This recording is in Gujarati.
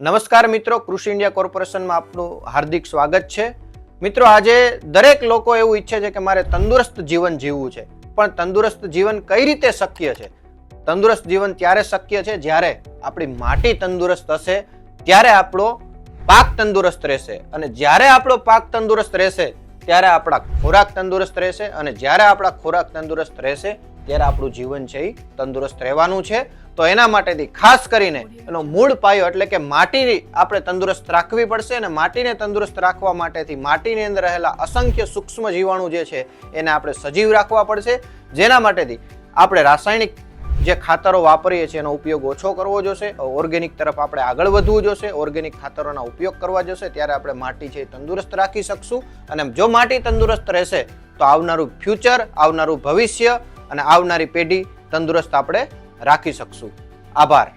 નમસ્કાર મિત્રો, કૃષિ ઇન્ડિયા કોર્પોરેશનમાં આપનું હાર્દિક સ્વાગત છે। મિત્રો, આજે દરેક લોકો એવું ઈચ્છે છે કે મારે તંદુરસ્ત જીવન જીવવું છે, પણ તંદુરસ્ત જીવન કઈ રીતે શક્ય છે? તંદુરસ્ત જીવન ત્યારે શક્ય છે જ્યારે આપણી માટી તંદુરસ્ત હશે, ત્યારે આપણો પાક તંદુરસ્ત રહેશે, અને જ્યારે આપણો પાક તંદુરસ્ત રહેશે ત્યારે આપણા ખોરાક તંદુરસ્ત રહેશે, અને જ્યારે આપણા ખોરાક તંદુરસ્ત રહેશે ત્યારે આપણું જીવન છે એ તંદુરસ્ત રહેવાનું છે। તો એના માટેથી ખાસ કરીને એનો મૂળ પાયો એટલે કે માટી આપણે તંદુરસ્ત રાખવી પડશે, અને માટીને તંદુરસ્ત રાખવા માટેથી માટીની અંદર રહેલા અસંખ્ય સૂક્ષ્મ જીવાણુ જે છે એને આપણે સજીવ રાખવા પડશે। જેના માટેથી આપણે રાસાયણિક જે ખાતરો વાપરીએ છીએ એનો ઉપયોગ ઓછો કરવો જોશે, ઓર્ગેનિક તરફ આપણે આગળ વધવું જોશે, ઓર્ગેનિક ખાતરોના ઉપયોગ કરવા જોશે, ત્યારે આપણે માટી છે તંદુરસ્ત રાખી શકશું। અને જો માટી તંદુરસ્ત રહેશે તો આવનારું ફ્યુચર, આવનારું ભવિષ્ય અને આવનારી પેઢી તંદુરસ્ત આપણે રાખી શકશું। આભાર।